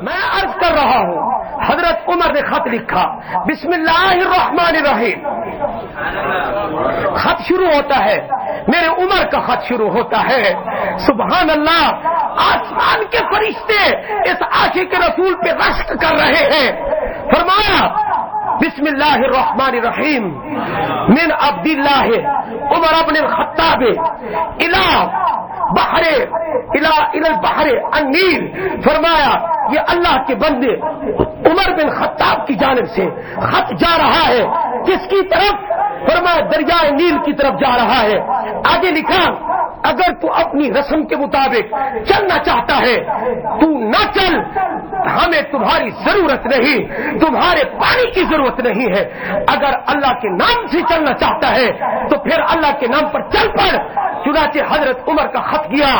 میں عرض کر رہا ہوں حضرت عمر نے خط لکھا، بسم اللہ الرحمن الرحیم، خط شروع ہوتا ہے، میرے عمر کا خط شروع ہوتا ہے، سبحان اللہ، آسمان کے فرشتے اس عاشق رسول پہ رشک کر رہے ہیں۔ فرمایا بسم اللہ الرحمن الرحیم من عبد اللہ عمر بن الخطاب الى البحر النیل، فرمایا یہ اللہ کے بندے عمر بن خطاب کی جانب سے خط جا رہا ہے، کس کی طرف؟ فرمایا دریائے نیل کی طرف جا رہا ہے۔ آگے لکھا اگر تو اپنی رسم کے مطابق چلنا چاہتا ہے تو نہ چل، ہمیں تمہاری ضرورت نہیں، تمہارے پانی کی ضرورت نہیں ہے، اگر اللہ کے نام سے چلنا چاہتا ہے تو پھر اللہ کے نام پر چل پڑ۔ چنانچہ حضرت عمر کا خط گیا،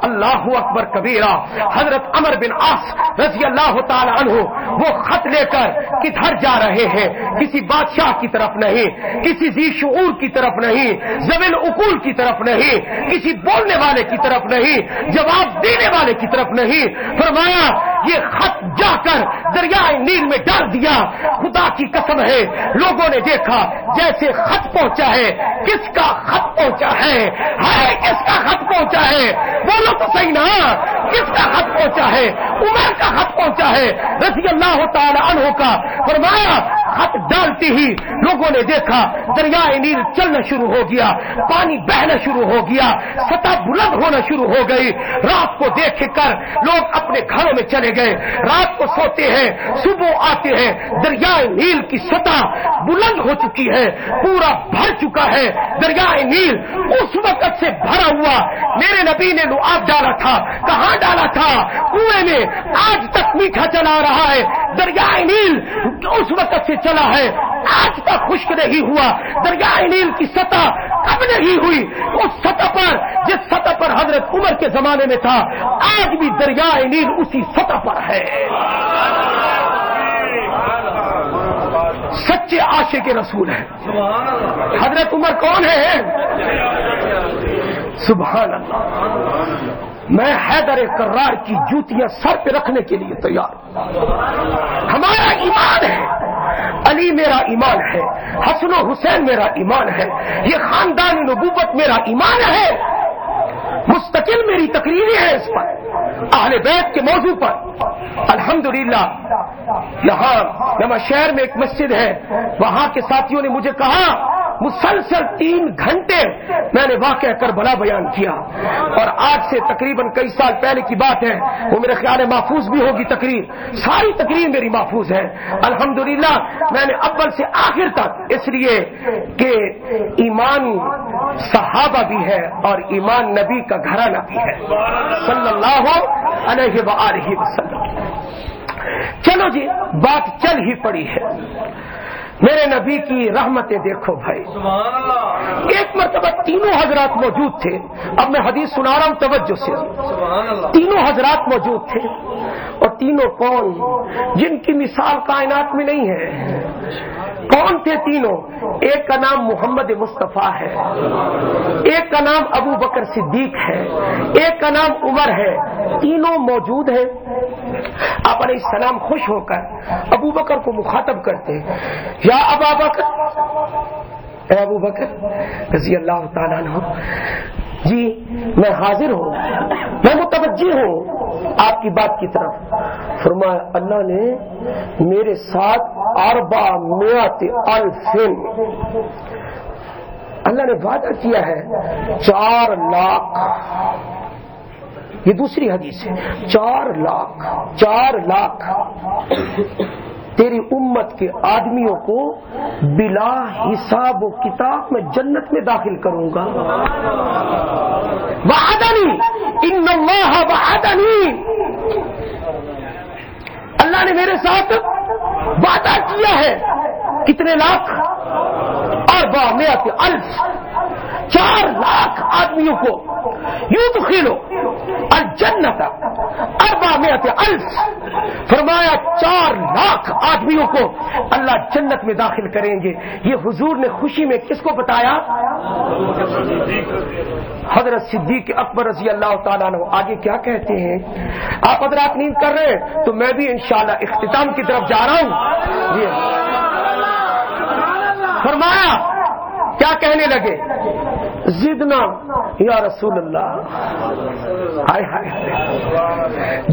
اللہ اکبر کبیرہ، حضرت عمر بن عاص رضی اللہ تعالی عنہ وہ خط لے کر کدھر جا رہے ہیں؟ کسی بادشاہ کی طرف نہیں، کسی ذی شعور کی طرف نہیں، ذوی العقول کی طرف نہیں، کسی بولنے والے کی طرف نہیں، جواب دینے والے کی طرف نہیں، فرمایا یہ خط جا کر دریائے نیل میں ڈال دیا۔ خدا کی قسم ہے لوگوں نے دیکھا جیسے خط پہنچا ہے، کس کا خط پہنچا ہے؟ کس کا خط پہنچا ہے؟ بولو تو صحیح نا، کس کا خط پہنچا ہے؟ عمر کا خط پہنچا ہے رضی اللہ تعالی عنہ کا۔ فرمایا خط ڈالتے ہی لوگوں نے دیکھا دریائے نیل چلنا شروع ہو گیا، پانی بہنا شروع ہو گیا، سطح بلند ہونا شروع ہو گئی۔ رات کو دیکھ کر لوگ اپنے گھروں میں چلے گئے، رات کو سوتے ہیں، صبح آتے ہیں، دریائے نیل کی سطح بلند ہو چکی ہے، پورا بھر چکا ہے دریائے نیل، اس وقت سے بھرا ہوا۔ میرے نبی نے لعاب ڈالا تھا، کہاں ڈالا تھا؟ کنویں میں، آج تک میٹھا چلا رہا ہے دریائے نیل، اس وقت سے چلا ہے، آج تک خشک نہیں ہوا۔ دریائے نیل کی سطح کب نہیں ہوئی؟ اس سطح پر جس سطح پر حضرت عمر کے زمانے میں تھا، آج بھی دریائے نیل اسی سطح پر ہے۔ سچے عاشق رسول ہیں۔ حضرت عمر کون ہے؟ سبحان اللہ، میں حیدر کرار کی جوتیاں سر پہ رکھنے کے لیے تیار ہوں۔ ہمارا ایمان ہے، علی میرا ایمان ہے، حسن و حسین میرا ایمان ہے، یہ خاندان نبوت میرا ایمان ہے، مستقل میری تقریریں ہیں اس پر، اہل بیت کے موضوع پر۔ الحمدللہ یہاں نواں شہر میں ایک مسجد ہے، وہاں کے ساتھیوں نے مجھے کہا مسلسل 3 گھنٹے میں نے واقعہ کربلا بیان کیا، اور آج سے تقریباً کئی سال پہلے کی بات ہے، وہ میرے خیال ہے محفوظ بھی ہوگی تقریر، ساری تقریر میری محفوظ ہے الحمدللہ۔ میں نے اول سے آخر تک، اس لیے کہ ایمان صحابہ بھی ہے اور ایمان نبی کا گھرانہ بھی ہے صلی اللہ علیہ وآلہ وسلم۔ چلو جی، بات چل ہی پڑی ہے، میرے نبی کی رحمتیں دیکھو بھائی۔ ایک مرتبہ تینوں حضرات موجود تھے، اب میں حدیث سنا رہا ہوں توجہ سے۔ تینوں حضرات موجود تھے، اور تینوں کون؟ جن کی مثال کائنات میں نہیں ہے۔ کون تھے تینوں؟ ایک کا نام محمد مصطفیٰ ہے، ایک کا نام ابو بکر صدیق ہے، ایک کا نام عمر ہے، تینوں موجود ہیں۔ آپ علیہ السلام خوش ہو کر ابو بکر کو مخاطب کرتے ہیں، یا ابا بکر، اے ابو بکر رضی اللہ تعالیٰ عنہ، جی میں حاضر ہوں، میں متوجہ ہوں آپ کی بات کی طرف۔ فرمایا اللہ نے میرے ساتھ 400,000 اللہ نے وعدہ کیا ہے 4 لاکھ، یہ دوسری حدیث ہے، 4 لاکھ تیری امت کے آدمیوں کو بلا حساب و کتاب میں جنت میں داخل کروں گا۔ وعدنی ان اللہ وعدنی، اللہ نے میرے ساتھ وعدہ کیا ہے، کتنے لاکھ؟ 400,000، 4 لاکھ آدمیوں کو یدخلوا الجنت 400,000۔ فرمایا فرمایا 4 لاکھ آدمیوں کو اللہ جنت میں داخل کریں گے. یہ حضور نے خوشی میں کس کو بتایا؟ حضرت صدیق اکبر رضی اللہ تعالیٰ عنہ. آگے کیا کہتے ہیں؟ آپ حضرات نیند کر رہے ہیں تو میں بھی انشاءاللہ اختتام کی طرف جا رہا ہوں. فرمایا کیا کہنے لگے؟ زدنا یا رسول اللہ. ہائے ہائے،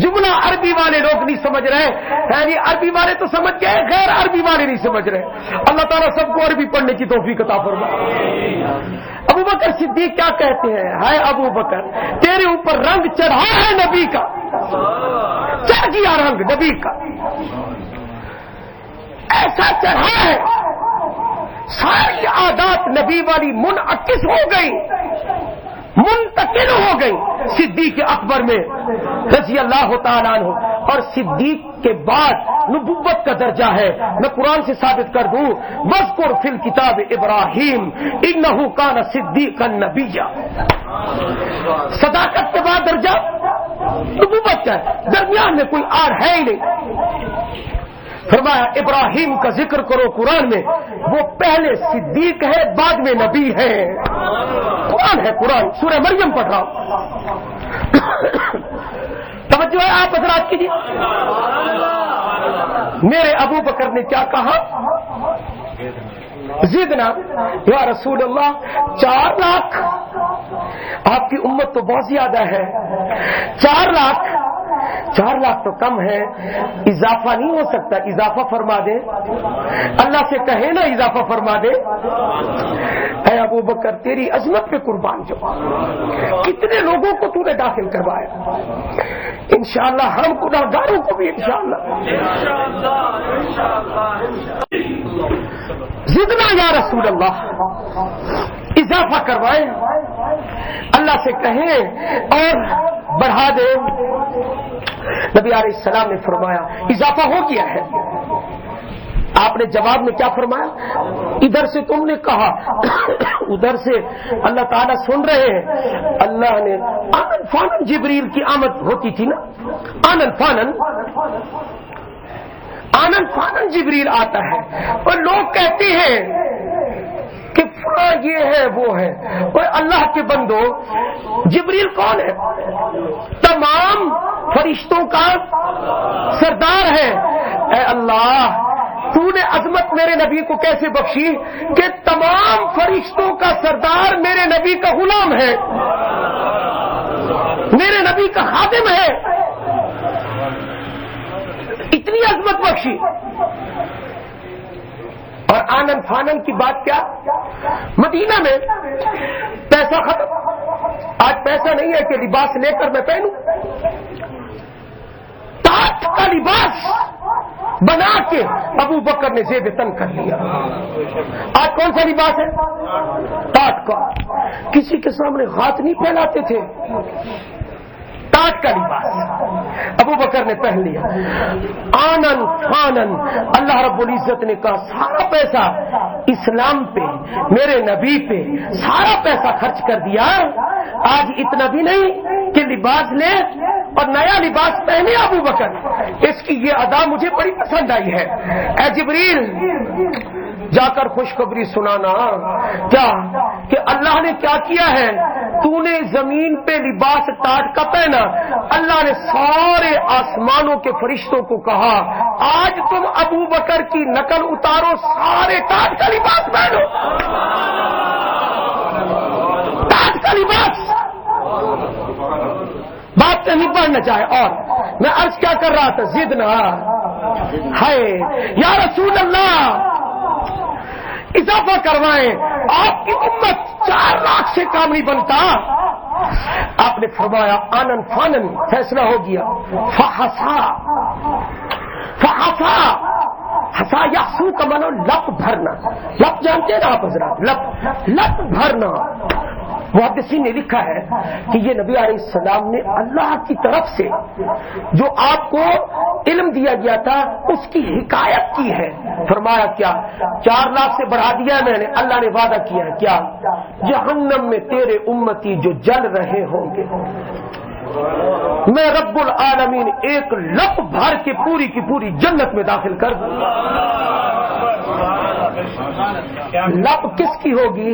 جملہ عربی والے لوگ نہیں سمجھ رہے ہیں. یہ عربی والے تو سمجھ گئے، غیر عربی والے نہیں سمجھ رہے. اللہ تعالیٰ سب کو عربی پڑھنے کی توفیق عطا فرمائے. ابو بکر صدیق کیا کہتے ہیں؟ ہائے ابو بکر، تیرے اوپر رنگ چڑھا ہے نبی کا، چڑھ گیا رنگ نبی کا، ایسا چڑھا ہے ساری عادات نبی والی منعکس ہو گئی، منتقل ہو گئی صدیق اکبر میں رضی اللہ تعالیٰ عنہ. اور صدیق کے بعد نبوت کا درجہ ہے. میں قرآن سے ثابت کر دوں، وَاذْكُرْ فِي الْكِتَابِ إِبْرَاهِيمَ إِنَّهُ كَانَ صِدِّيقًا نَبِيًّا. صداقت کے بعد درجہ نبوت کا ہے، درمیان میں کوئی آڑ ہے ہی نہیں. فرمایا ابراہیم کا ذکر کرو قرآن میں، وہ پہلے صدیق ہے بعد میں نبی ہے. قرآن ہے، قرآن. سورہ مریم پڑھ رہا ہوں. توجہ ہے آپ حضرات کیجیے. میرے ابو بکر نے کیا کہا؟ زدنا یا رسول اللہ. 4 لاکھ، آپ کی امت تو بہت زیادہ ہے. 4 لاکھ تو کم ہے، اضافہ نہیں ہو سکتا. اضافہ فرما دے، اللہ سے کہے نا اضافہ فرما دے. اے ابو بکر تیری عظمت پہ قربان جو، کتنے لوگوں کو تو نے داخل کروایا. انشاءاللہ ہم گناہگاروں کو بھی انشاءاللہ. زدنا یا رسول اللہ، اضافہ کروائیں، اللہ سے کہیں اور بڑھا دے. نبی علیہ السلام نے فرمایا اضافہ ہو گیا ہے. آپ نے جواب میں کیا فرمایا؟ ادھر سے تم نے کہا، ادھر سے اللہ تعالیٰ سن رہے ہیں. اللہ نے آنن فانن جبریل کی آمد ہوتی تھی نا، آنن فانن جبریل آتا ہے اور لوگ کہتے ہیں کہ فلاں یہ ہے وہ ہے. اور اللہ کے بندو، جبریل کون ہے؟ تمام فرشتوں کا سردار ہے. اے اللہ، تو نے عظمت میرے نبی کو کیسے بخشی کہ تمام فرشتوں کا سردار میرے نبی کا غلام ہے، میرے نبی کا خادم ہے. اتنی عظمت بخشی. اور آنن فانن کی بات کیا؟ مدینہ میں پیسہ ختم. آج پیسہ نہیں ہے کہ لباس لے کر میں پہنوں. تاج کا لباس بنا کے ابو بکر نے زیب تن کر لیا. آج کون سا لباس ہے؟ تاج کا. کسی کے سامنے ہاتھ نہیں پھیلاتے تھے. تاج کا لباس ابو بکر نے پہن لیا. آنن فانن، اللہ رب العزت نے کہا سارا پیسہ اسلام پہ، میرے نبی پہ سارا پیسہ خرچ کر دیا. آج اتنا بھی نہیں کہ لباس لے اور نیا لباس پہنے ابو بکر. اس کی یہ ادا مجھے بڑی پسند آئی ہے. اے جبریل، جا کر خوشخبری سنانا کیا کہ اللہ نے کیا کیا ہے. تو نے زمین پہ لباس تاج کا پہنا، اللہ نے سارے آسمانوں کے فرشتوں کو کہا آج تم ابو بکر کی نقل اتارو، سارے تاج کا لباس پہنو. تاج کا لباس. بات نہیں پڑھنا چاہے. اور میں عرض کیا کر رہا تھا؟ زدنا ہے یا رسول اللہ، اضافہ کروائیں. آپ کی امت 4 لاکھ سے کام نہیں بنتا. آپ نے فرمایا آنن فانن، فیصلہ ہو گیا. ہسا یاسو کا مانو لپ بھرنا. لپ جانتے ہیں نا آپ حضرات؟ لپ بھرنا. محدثین نے لکھا ہے کہ یہ نبی علیہ السلام نے اللہ کی طرف سے جو آپ کو علم دیا گیا تھا اس کی حکایت کی ہے. فرمایا کیا؟ 4 لاکھ سے بڑھا دیا میں نے. اللہ نے وعدہ کیا ہے کیا؟ جہنم میں تیرے امتی جو جل رہے ہوں گے. میں رب العالمین ایک لپ بھر کے پوری کی پوری جنت میں داخل کر دوں. لپ کس کی ہوگی؟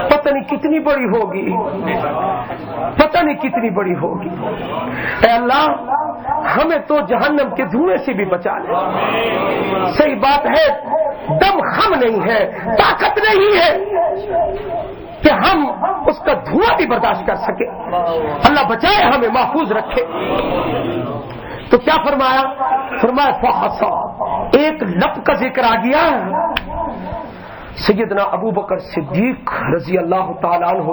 پتہ نہیں کتنی بڑی ہوگی، پتہ نہیں کتنی بڑی ہوگی. اے اللہ ہمیں تو جہنم کے دھوئیں سے بھی بچا لے. صحیح بات ہے، دم خم نہیں ہے، طاقت نہیں ہے کہ ہم اس کا دھواں بھی برداشت کر سکے. اللہ بچائے، ہمیں محفوظ رکھے. تو کیا فرمایا؟ فرمایا فحصا، ایک لپ کا ذکر آ گیا. سیدنا ابو بکر صدیق رضی اللہ تعالیٰ عنہ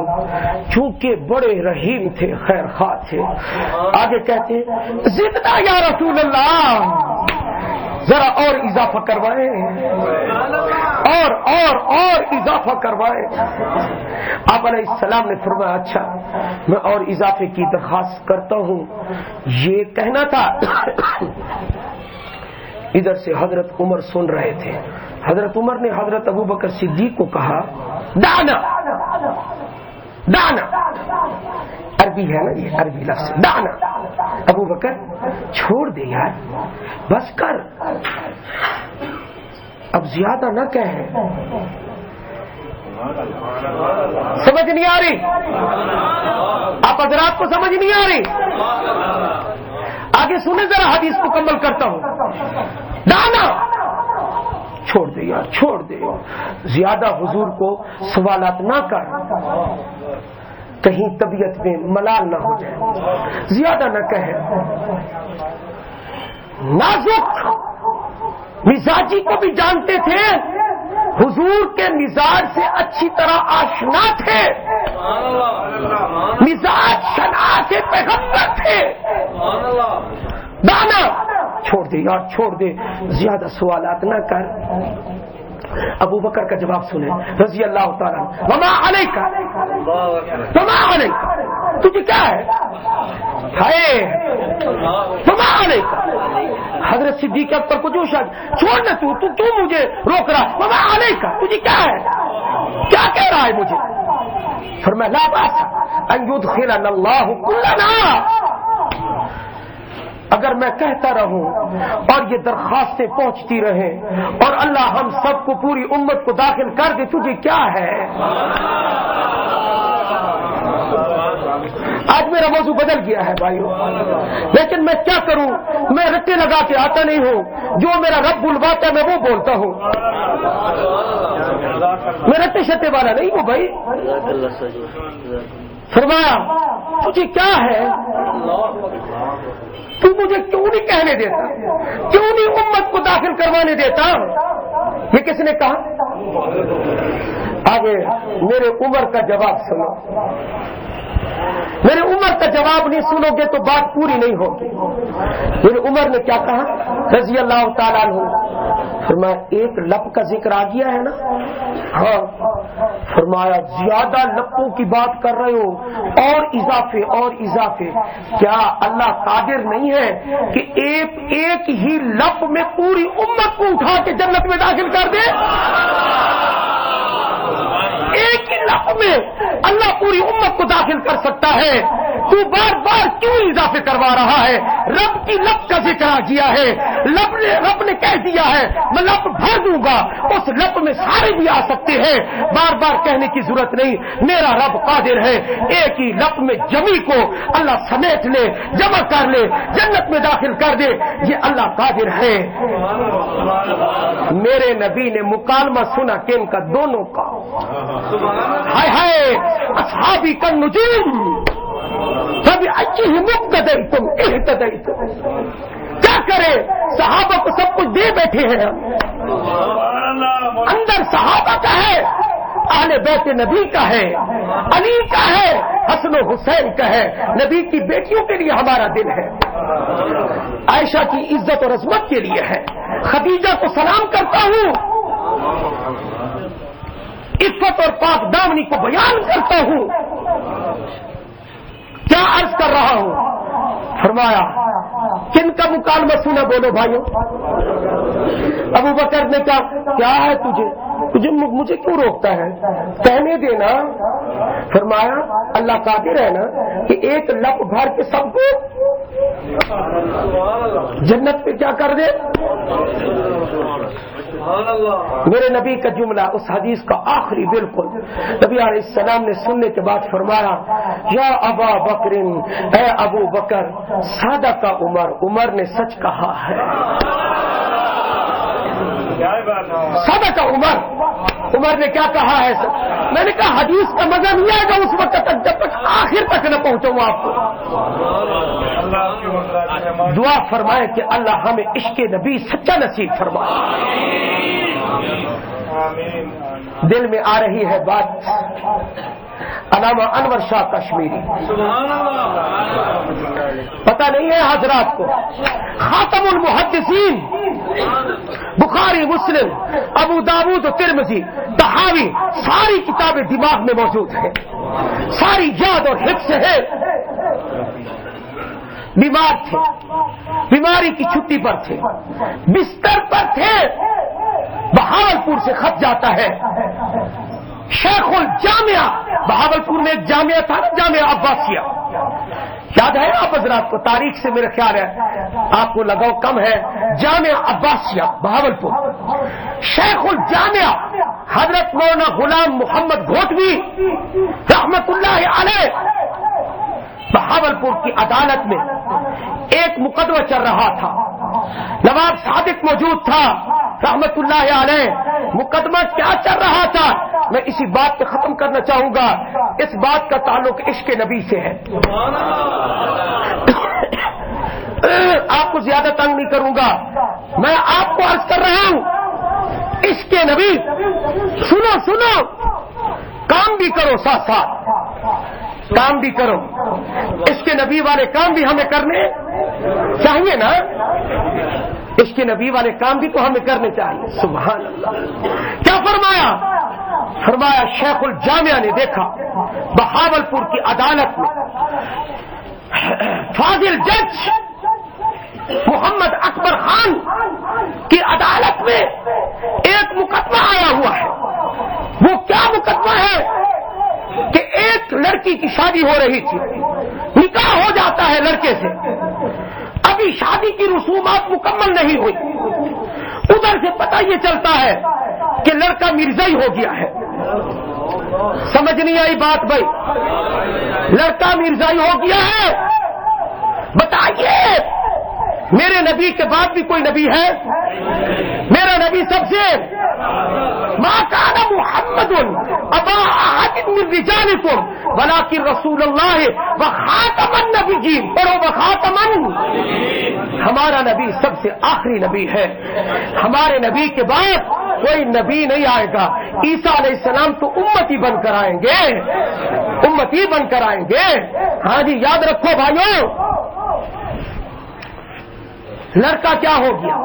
چونکہ بڑے رحیم تھے، خیر خواہ تھے، آگے کہتے زدنا یا رسول اللہ، ذرا اور اضافہ کروائے، اور اضافہ کروائے. آپ علیہ السلام نے فرمایا اچھا میں اور اضافے کی درخواست کرتا ہوں. یہ کہنا تھا. ادھر سے حضرت عمر سن رہے تھے. حضرت عمر نے حضرت ابو بکر صدیق کو کہا دانا، دانا عربی ہے نا، یہ عربی لفظ دانا. ابو بکر چھوڑ دے یار، بس کر، اب زیادہ نہ کہے. سمجھ نہیں آ رہی؟ آپ حضرات کو سمجھ نہیں آ رہی؟ آگے سنیں ذرا، حدیث مکمل کرتا ہوں. دانا، چھوڑ دے یار، چھوڑ دے، زیادہ حضور کو سوالات نہ کر، کہیں طبیعت میں ملال نہ ہو جائے، زیادہ نہ کہے. نازک مزاجی کو بھی جانتے تھے، حضور کے مزاج سے اچھی طرح آشنا تھے، مزاج شناس پیغمبر تھے. دانا، چھوڑ دے یار، چھوڑ دے، زیادہ سوالات نہ کر. ابو بکر کا جواب سنیں رضی اللہ تعالیٰ. وما علیک، وما علیک، تجھے کیا ہے؟ وما علیک. حضرت صدیق اکبر کو جوش آ گیا، چھوڑ نہ، تو مجھے روک رہا. وما علیک، تجھے کیا ہے؟ کیا کہہ رہا ہے مجھے؟ فرمایا لا باس ان یدخلنا اللہ کلنا. اگر میں کہتا رہوں اور یہ درخواستیں پہنچتی رہیں اور اللہ ہم سب کو، پوری امت کو داخل کر دے، تجھے کیا ہے؟ آج میرا موضوع بدل گیا ہے بھائیو، لیکن میں کیا کروں؟ میں رٹے لگا کے آتا نہیں ہوں، جو میرا رب بلواتا ہے میں وہ بولتا ہوں. میں رٹے شٹے والا نہیں ہوں بھائی. فرمایا تجھے کیا ہے؟ تو مجھے کیوں نہیں کہنے دیتا؟ کیوں نہیں امت کو داخل کروانے دیتا؟ یہ کس نے کہا؟ آگے میرے عمر کا جواب سنو. میرے عمر کا جواب نہیں سنو گے تو بات پوری نہیں ہوگی. میرے عمر نے کیا کہا رضی اللہ تعالیٰ عنہ؟ فرمایا ایک لپ کا ذکر آ گیا ہے نا؟ ہاں. فرمایا زیادہ لپوں کی بات کر رہے ہو، اور اضافے اور اضافے. کیا اللہ قادر نہیں ہے کہ ایک ایک ہی لپ میں پوری امت کو اٹھا کے جنت میں داخل کر دے؟ ایک ہی لپ میں اللہ پوری امت کو داخل کر سکتا ہے. تو بار بار کیوں اضافے کروا رہا ہے؟ رب کی لپ کا ذکر آ گیا ہے، رب نے کہہ دیا ہے میں لپ بھر دوں گا. اس لپ میں سارے بھی آ سکتے ہیں، بار بار کہنے کی ضرورت نہیں. میرا رب قادر ہے ایک ہی لپ میں جمی کو اللہ سمیٹ لے، جمع کر لے، جنت میں داخل کر دے. یہ اللہ قادر ہے. میرے نبی نے مکالمہ سنا کہ ان کا دونوں کا ہائے ہائے اصحابی کا نجوم کبھی اچھی ہی مقتدیتم اہتدیتم. کیا کرے؟ صحابہ کو سب کچھ دے بیٹھے ہیں ہم. اندر صحابہ کا ہے، اہل بیت نبی کا ہے، علی کا ہے، حسن و حسین کا ہے، نبی کی بیٹیوں کے لیے ہمارا دل ہے، عائشہ کی عزت اور عظمت کے لیے ہے، خدیجہ کو سلام کرتا ہوں، عفت اور پاک دامنی کو بیان کرتا ہوں. کیا عرض کر رہا ہوں؟ فرمایا کن کا مکالمہ سنا؟ بولو بھائیو. ابو بکر نے کہا کیا ہے تجھے؟ مجھے کیوں روکتا ہے؟ کہنے دینا۔ فرمایا اللہ قادر ہے نا کہ ایک لپ بھر کے سب کو جنت پہ کیا کر دے۔ میرے نبی کا جملہ اس حدیث کا آخری بالکل نبی علیہ السلام نے سننے کے بعد فرمایا یا ابا بکر، اے ابو بکر، صادق عمر، عمر نے سچ کہا ہے۔ صادق عمر، عمر نے کیا کہا ہے؟ میں نے کہا حدیث کا مزہ نہیں آئے گا اس وقت تک جب تک آخر تک نہ پہنچوں آپ کو۔ دعا فرمائے کہ اللہ ہمیں عشق نبی سچا نصیب فرمائے۔ دل میں آ رہی ہے بات علامہ انور شاہ کشمیری، پتہ نہیں ہے حضرات کو، خاتم المحدثین، بخاری، مسلم، ابو داؤد و ترمذی، طحاوی، ساری کتابیں دماغ میں موجود ہیں، ساری یاد اور حفظ ہے۔ بیمار تھے، بیماری کی چھٹی پر تھے، بستر پر تھے، بہاولپور سے خط جاتا ہے، شیخ الجامعہ، بہاولپور میں ایک جامعہ تھا نا، جامعہ عباسیہ، یاد ہے آپ حضرات کو؟ تاریخ سے میرا خیال ہے آپ کو لگاؤ کم ہے۔ جامعہ عباسیہ بہاولپور، شیخ الجامعہ حضرت مولانا غلام محمد گھوٹوی رحمت اللہ علیہ، بہاولپور کی عدالت میں ایک مقدمہ چل رہا تھا، نواب صادق موجود تھا رحمت اللہ علیہ۔ مقدمہ کیا چل رہا تھا میں اسی بات پہ ختم کرنا چاہوں گا، اس بات کا تعلق عشق نبی سے ہے۔ آپ کو زیادہ تنگ نہیں کروں گا، میں آپ کو عرض کر رہا ہوں عشق نبی، سنو سنو، کام بھی کرو، ساتھ ساتھ کام بھی کرو، عشق نبی والے کام بھی ہمیں کرنے چاہیے نا، عشق نبی والے کام بھی تو ہمیں کرنے چاہیے۔ سبحان اللہ۔ کیا فرمایا؟ فرمایا شیخ الجامعہ نے دیکھا بہاولپور کی عدالت میں فاضل جج محمد اکبر خان کی عدالت میں ایک مقدمہ آیا ہوا ہے۔ وہ کیا مقدمہ ہے کہ ایک لڑکی کی شادی ہو رہی تھی، نکاح ہو جاتا ہے لڑکے سے، ابھی شادی کی رسومات مکمل نہیں ہوئی، ادھر سے پتہ یہ چلتا ہے کہ لڑکا مرزائی ہو گیا ہے۔ سمجھ نہیں آئی بات بھائی؟ لڑکا مرزائی ہو گیا ہے۔ بتائیے میرے نبی کے بعد بھی کوئی نبی ہے؟ میرا نبی سب سے ما کان محمد ابا احد من رجالکم ولکن رسول اللہ وخاتم النبیین، پڑھو وخاتم، ہمارا نبی سب سے آخری نبی ہے، ہمارے نبی کے بعد کوئی نبی نہیں آئے گا۔ عیسیٰ علیہ السلام تو امتی بن کر آئیں گے، امتی بن کر آئیں گے۔ ہاں جی یاد رکھو بھائیوں، لڑکا کیا ہو گیا؟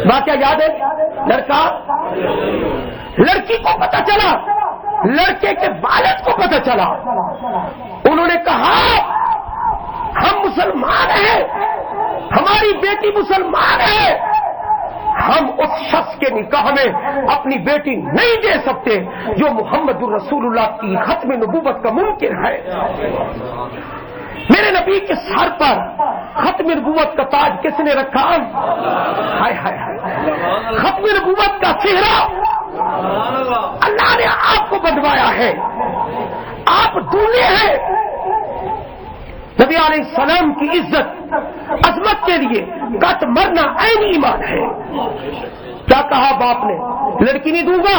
واقعہ یاد ہے؟ لڑکا، لڑکی کو پتہ چلا، لڑکے کے والد کو پتہ چلا، انہوں نے کہا ہم مسلمان ہیں، ہماری بیٹی مسلمان ہے، ہم اس شخص کے نکاح میں اپنی بیٹی نہیں دے سکتے جو محمد الرسول اللہ کی ختم نبوت کا منکر ہے۔ میرے نبی کے سر پر ختم نبوت کا تاج کس نے رکھا؟ ہائے ہائے ہائے، ختم نبوت کا چہرہ اللہ نے آپ کو بنوایا ہے، آپ دولہے ہیں۔ نبی علیہ السلام کی عزت عظمت کے لیے کٹ مرنا عین ایمان ہے۔ کیا کہا باپ نے؟ لڑکی نہیں دوں گا۔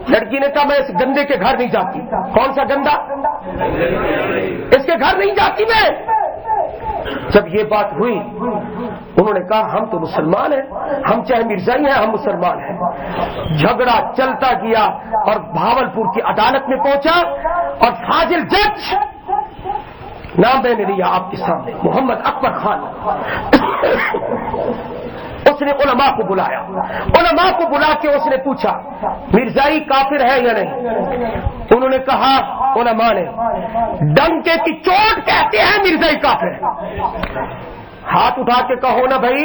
لڑکی نے کہا میں اس گندے کے گھر نہیں جاتی۔ کون سا گندا؟ اس کے گھر نہیں جاتی میں۔ جب یہ بات ہوئی انہوں نے کہا ہم تو مسلمان ہیں، ہم چاہے مرزائی ہیں، ہم مسلمان ہیں۔ جھگڑا چلتا گیا اور بہاولپور کی عدالت میں پہنچا اور فاضل جج، نام میں نے لیا آپ کے سامنے، محمد اکبر خان، اس نے علماء کو بلایا، علماء کو بلا کے اس نے پوچھا مرزائی کافر ہے یا نہیں؟ انہوں نے کہا علماء نے ڈنکے کی چوٹ کہتے ہیں مرزائی کافر ہے۔ ہاتھ اٹھا کے کہو نا بھائی،